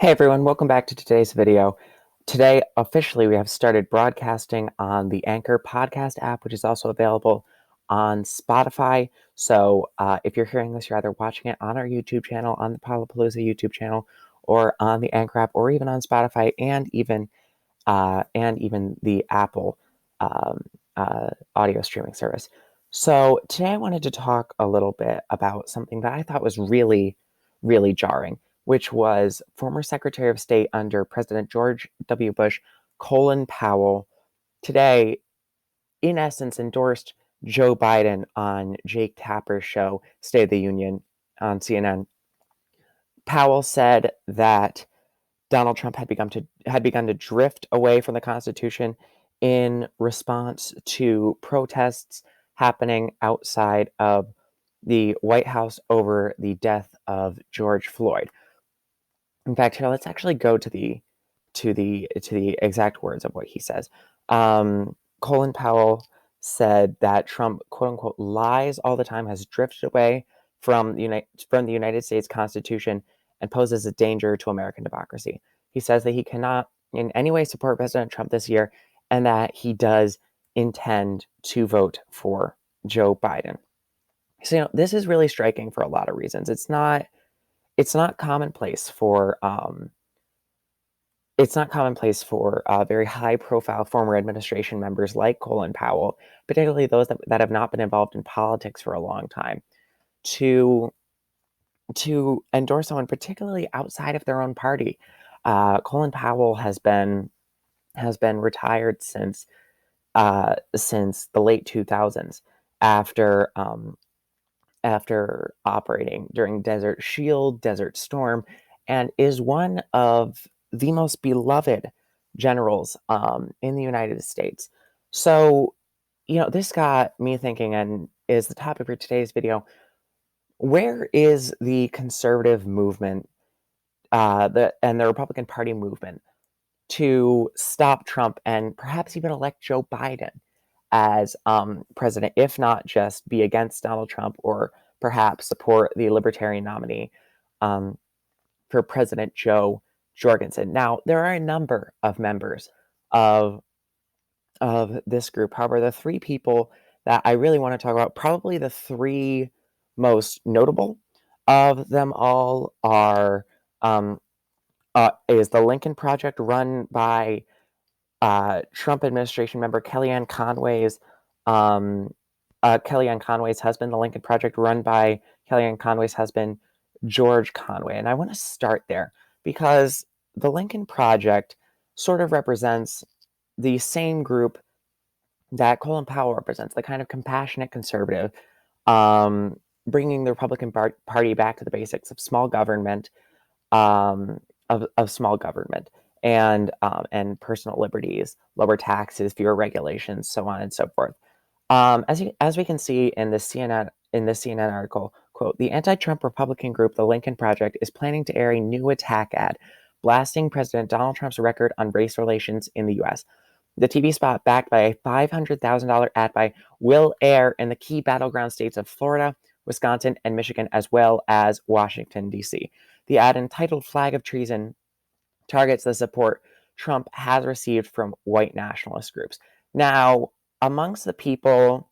Hey everyone, welcome back to today's video. Today, officially, we have started broadcasting on the Anchor podcast app, which is also available on Spotify. So if you're hearing this, you're either watching it on our YouTube channel, on the Palapalooza YouTube channel, or on the Anchor app, or even on Spotify, and even the Apple um, audio streaming service. So today I wanted to talk a little bit about something that I thought was really, really jarring, which was former Secretary of State under President George W. Bush, Colin Powell, today, in essence, endorsed Joe Biden on Jake Tapper's show, State of the Union, on CNN. Powell said that Donald Trump had begun to drift away from the Constitution in response to protests happening outside of the White House over the death of George Floyd. In fact, here let's actually go to the exact words of what he says. Colin Powell said that Trump, quote unquote, lies all the time, has drifted away from the United States Constitution and poses a danger to American democracy. He says that he cannot in any way support President Trump this year, and that he does intend to vote for Joe Biden. So, this is really striking for a lot of reasons. It's not commonplace for very high-profile former administration members like Colin Powell, particularly those that have not been involved in politics for a long time, to endorse someone, particularly outside of their own party. Colin Powell has been retired since the late 2000s after operating during Desert Shield, Desert Storm, and is one of the most beloved generals in the United States. So, this got me thinking, and is the topic for today's video. Where is the conservative movement, and the Republican Party movement to stop Trump and perhaps even elect Joe Biden as president, if not just be against Donald Trump or perhaps support the Libertarian nominee um, for President Joe Jorgensen? Now, there are a number of members of this group. However, the three people that I really want to talk about, probably the three most notable of them all, are is the Lincoln Project, run by Trump administration member um, Kellyanne Conway's husband, the Lincoln Project, run by Kellyanne Conway's husband, George Conway. And I want to start there because the Lincoln Project sort of represents the same group that Colin Powell represents, the kind of compassionate conservative, bringing the Republican Party back to the basics of small government, of small government and personal liberties, lower taxes, fewer regulations, so on and so forth. As we can see in the CNN article, quote, the anti-Trump Republican group, the Lincoln Project, is planning to air a new attack ad blasting President Donald Trump's record on race relations in the U.S. The TV spot, backed by a $500,000 ad buy, will air in the key battleground states of Florida, Wisconsin, and Michigan, as well as Washington, D.C. The ad, entitled Flag of Treason, targets the support Trump has received from white nationalist groups. Now, amongst the people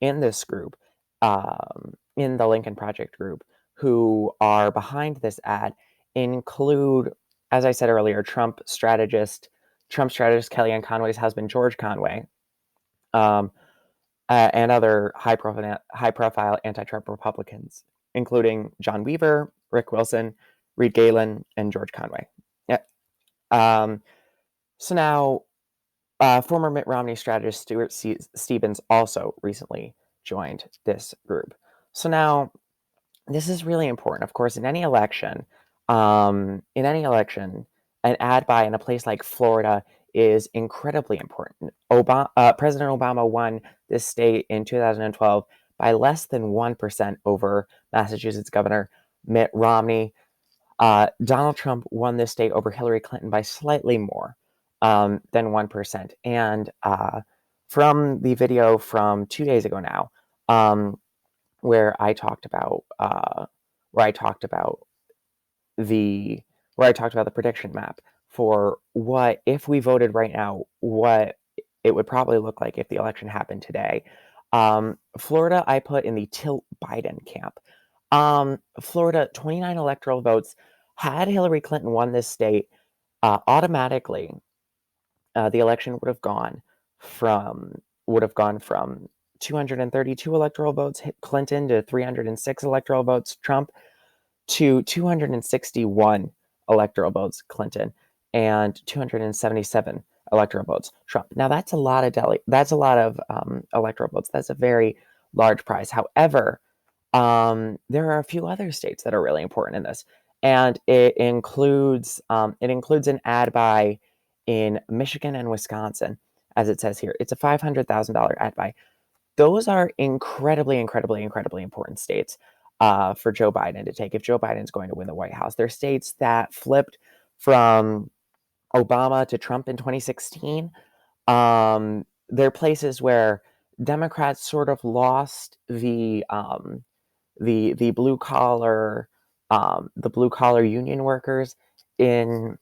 in this group, in the Lincoln Project group, who are behind this ad, include, as I said earlier, Trump strategist Kellyanne Conway's husband, George Conway, and other high-profile anti-Trump Republicans, including John Weaver, Rick Wilson, Reed Galen, and George Conway. Yeah. So now, former Mitt Romney strategist Stuart Stevens also recently joined this group. So now, this is really important. Of course, in any election, an ad buy in a place like Florida is incredibly important. President Obama won this state in 2012 by less than 1% over Massachusetts Governor Mitt Romney. Donald Trump won this state over Hillary Clinton by slightly more than 1%. And from the video from 2 days ago now, where I talked about the where I talked about the prediction map for what if we voted right now, what it would probably look like if the election happened today. Florida, I put in the tilt Biden camp. Florida, 29 electoral votes. Had Hillary Clinton won this state, automatically, the election would have gone from 232 electoral votes Clinton to 306 electoral votes Trump to 261 electoral votes Clinton and 277 electoral votes Trump. Now that's a lot of electoral votes. That's a very large prize. However, there are a few other states that are really important in this, and it includes an ad buy in Michigan and Wisconsin, as it says here. It's a $500,000 ad buy. Those are incredibly, incredibly, incredibly important states for Joe Biden to take if Joe Biden's going to win the White House. They're states that flipped from Obama to Trump in 2016. They're places where Democrats sort of lost the blue collar union workers in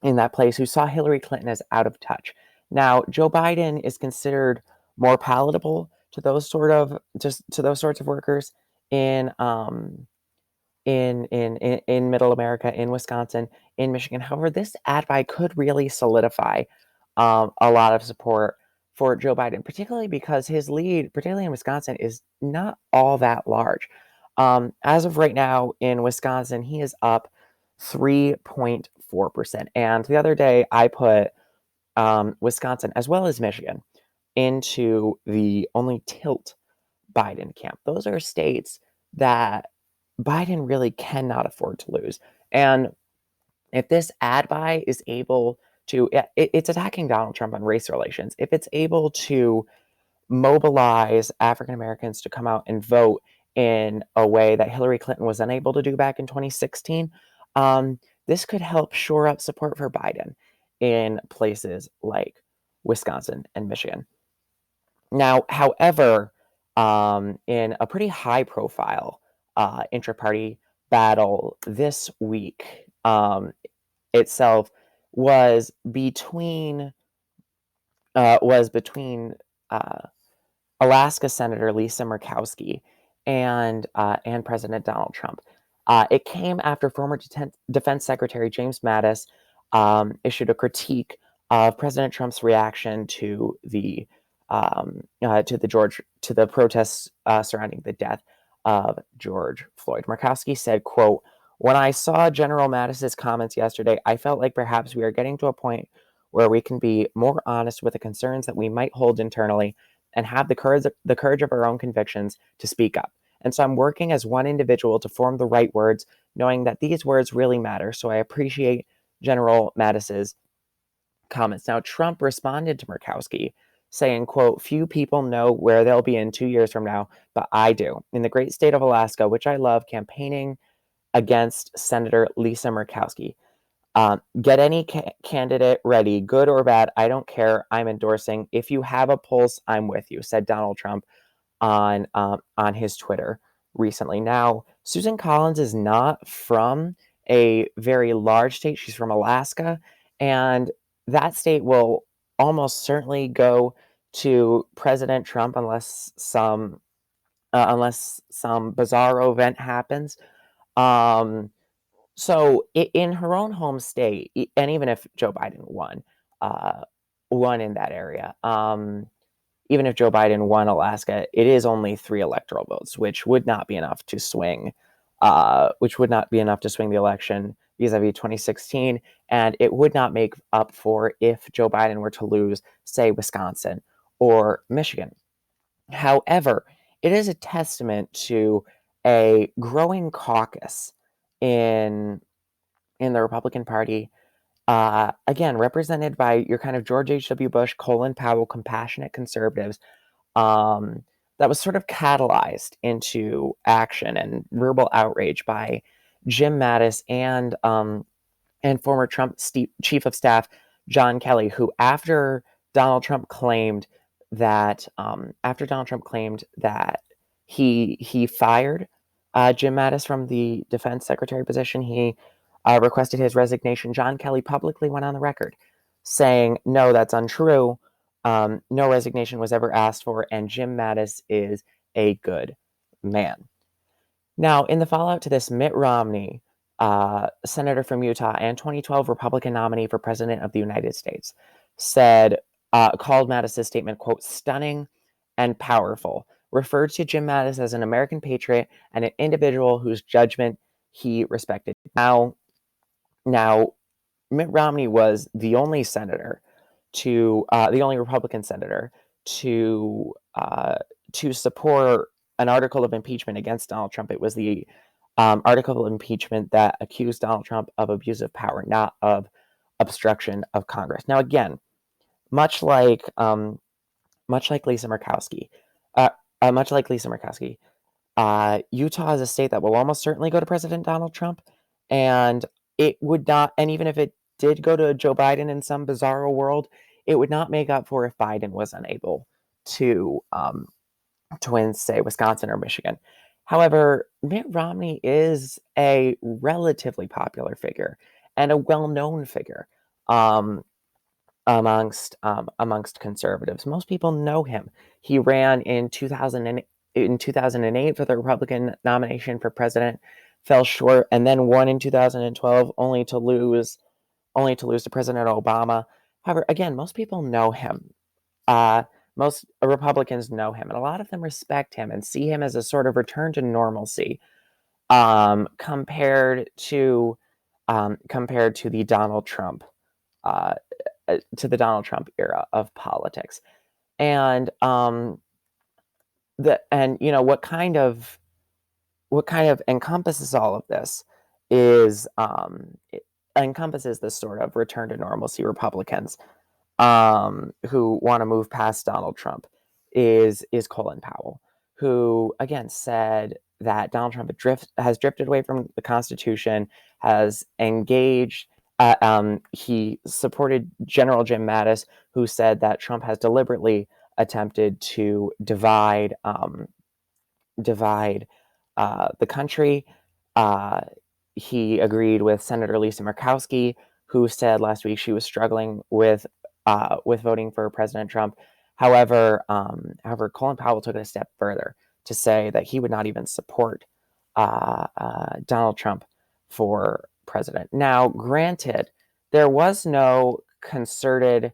that place who saw Hillary Clinton as out of touch. Now, Joe Biden is considered more palatable to those sorts of workers in in Middle America, in Wisconsin, in Michigan. However, this ad buy could really solidify a lot of support for Joe Biden, particularly because his lead, particularly in Wisconsin, is not all that large. As of right now in Wisconsin, he is up 3.4%. And the other day, I put Wisconsin as well as Michigan into the only tilt Biden camp. Those are states that Biden really cannot afford to lose. And if this ad buy is able to, it's attacking Donald Trump on race relations. If it's able to mobilize African Americans to come out and vote in a way that Hillary Clinton was unable to do back in 2016, this could help shore up support for Biden in places like Wisconsin and Michigan. Now, however, in a pretty high profile intra-party battle this week itself was between was between Alaska Senator Lisa Murkowski and President Donald Trump. It came after former Defense Secretary James Mattis issued a critique of President Trump's reaction to the protests surrounding the death of George Floyd. Murkowski said, quote, "When I saw General Mattis's comments yesterday, I felt like perhaps we are getting to a point where we can be more honest with the concerns that we might hold internally and have the courage of our own convictions to speak up. And so I'm working as one individual to form the right words, knowing that these words really matter. So I appreciate General Mattis's comments." Now, Trump responded to Murkowski saying, quote, "Few people know where they'll be in 2 years from now, but I do. In the great state of Alaska, which I love, campaigning against Senator Lisa Murkowski. Get any candidate ready, good or bad. I don't care. I'm endorsing. If you have a pulse, I'm with you," said Donald Trump on his Twitter recently. Now, Susan Collins is not from a very large state. She's from Alaska, and that state will almost certainly go to President Trump unless some bizarro event happens. Um, so in her own home state, and even if Joe Biden won in that area, even if Joe Biden won Alaska, it is only 3 electoral votes, which would not be enough to swing the election vis-a-vis 2016, and it would not make up for if Joe Biden were to lose, say, Wisconsin or Michigan. However, it is a testament to a growing caucus in the Republican Party, again, represented by your kind of George H.W. Bush, Colin Powell, compassionate conservatives, that was sort of catalyzed into action and verbal outrage by Jim Mattis and former Trump chief of staff John Kelly, who Donald Trump claimed that he fired Jim Mattis from the defense secretary position, he requested his resignation, John Kelly publicly went on the record saying, no, that's untrue. No resignation was ever asked for, and Jim Mattis is a good man. Now, in the fallout to this, Mitt Romney, senator from Utah and 2012 Republican nominee for president of the United States, called Mattis's statement, quote, stunning and powerful, referred to Jim Mattis as an American patriot and an individual whose judgment he respected. Now, Mitt Romney was the only the only Republican senator to support an article of impeachment against Donald Trump. It was the article of impeachment that accused Donald Trump of abuse of power, not of obstruction of Congress. Now, again, much like Lisa Murkowski, uh, Utah is a state that will almost certainly go to President Donald Trump, and it would not. And even if it did go to Joe Biden in some bizarro world, it would not make up for if Biden was unable to win, say, Wisconsin or Michigan. However, Mitt Romney is a relatively popular figure and a well-known figure amongst conservatives. Most people know him. He ran in 2008 for the Republican nomination for president, fell short, and then won in 2012, only to lose to President Obama. However, again, most people know him. Most Republicans know him, and a lot of them respect him and see him as a sort of return to normalcy, compared to the Donald Trump era of politics. And what kind of encompasses all of this is it encompasses this sort of return to normalcy Republicans who want to move past Donald Trump is Colin Powell, who again said that Donald Trump has drifted away from the Constitution, has engaged. He supported General Jim Mattis, who said that Trump has deliberately attempted to divide the country. He agreed with Senator Lisa Murkowski, who said last week she was struggling with voting for President Trump. However, Colin Powell took it a step further to say that he would not even support Donald Trump for president. Now, granted, there was no concerted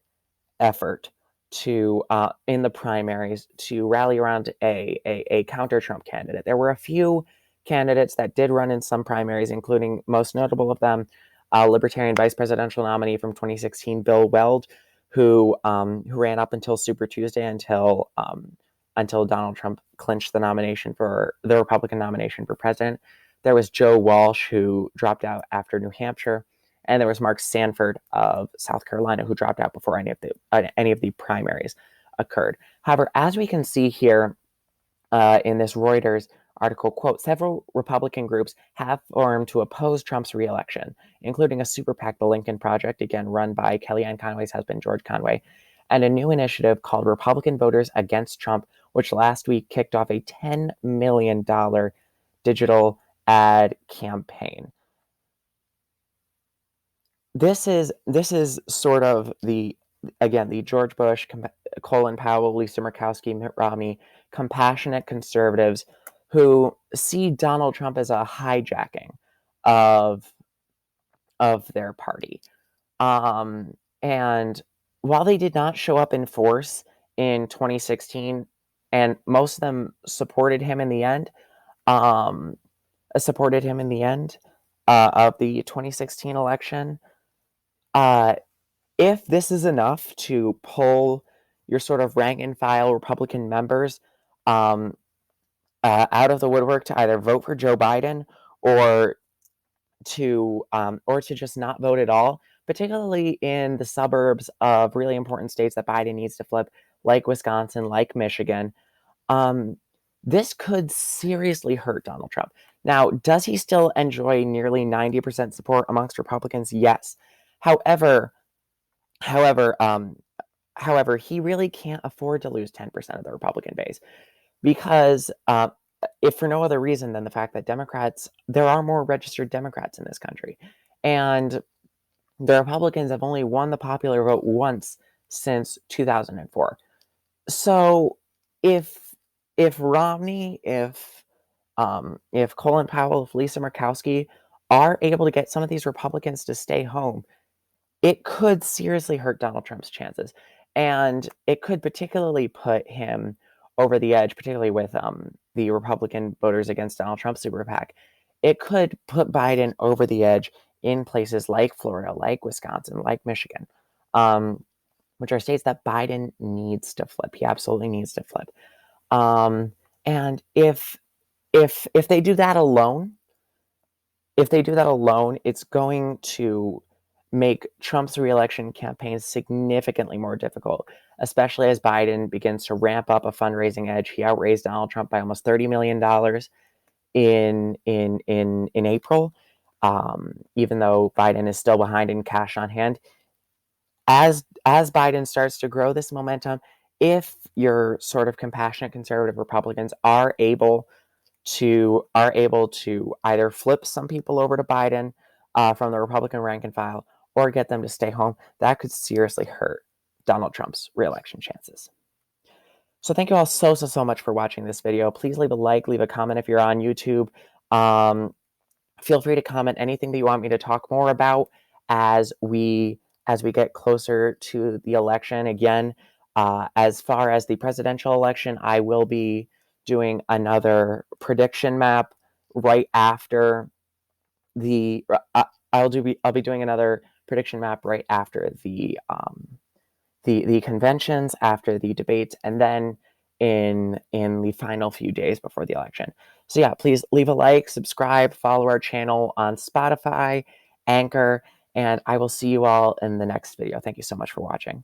effort to in the primaries to rally around a counter-Trump candidate. There were a few candidates that did run in some primaries, including, most notable of them, Libertarian vice presidential nominee from 2016, Bill Weld, who ran up until Super Tuesday until Donald Trump clinched the Republican nomination for president. There was Joe Walsh, who dropped out after New Hampshire, and there was Mark Sanford of South Carolina, who dropped out before any of the primaries occurred. However, as we can see here in this Reuters article, quote, several Republican groups have formed to oppose Trump's reelection, including a super PAC, the Lincoln Project, again run by Kellyanne Conway's husband, George Conway, and a new initiative called Republican Voters Against Trump, which last week kicked off a $10 million digital ad campaign. This is sort of the George Bush, Colin Powell, Lisa Murkowski, Mitt Romney, compassionate conservatives who see Donald Trump as a hijacking of their party. And while they did not show up in force in 2016, and most of them supported him in the end, of the 2016 election, if this is enough to pull your sort of rank and file Republican members out of the woodwork to either vote for Joe Biden or to just not vote at all, particularly in the suburbs of really important states that Biden needs to flip, like Wisconsin, like Michigan, this could seriously hurt Donald Trump. Now, does he still enjoy nearly 90% support amongst Republicans? Yes. However, he really can't afford to lose 10% of the Republican base because, if for no other reason than the fact that there are more registered Democrats in this country. And the Republicans have only won the popular vote once since 2004. So if Romney, if Colin Powell, if Lisa Murkowski are able to get some of these Republicans to stay home, it could seriously hurt Donald Trump's chances. And it could particularly put him over the edge, particularly with the Republican voters against Donald Trump super PAC. It could put Biden over the edge in places like Florida, like Wisconsin, like Michigan, which are states that Biden needs to flip. He absolutely needs to flip. And if they do that alone, it's going to make Trump's reelection campaign significantly more difficult, especially as Biden begins to ramp up a fundraising edge. He outraised Donald Trump by almost $30 million in April, even though Biden is still behind in cash on hand. As Biden starts to grow this momentum, if your sort of compassionate conservative Republicans are able to either flip some people over to Biden from the Republican rank and file or get them to stay home, that could seriously hurt Donald Trump's reelection chances. So thank you all so much for watching this video. Please leave a like, leave a comment if you're on YouTube. Feel free to comment anything that you want me to talk more about as we get closer to the election. Again, as far as the presidential election, I will be doing another prediction map right after the. I'll be doing another prediction map right after the conventions, after the debates, and then in the final few days before the election. So yeah, please leave a like, subscribe, follow our channel on Spotify, Anchor, and I will see you all in the next video. Thank you so much for watching.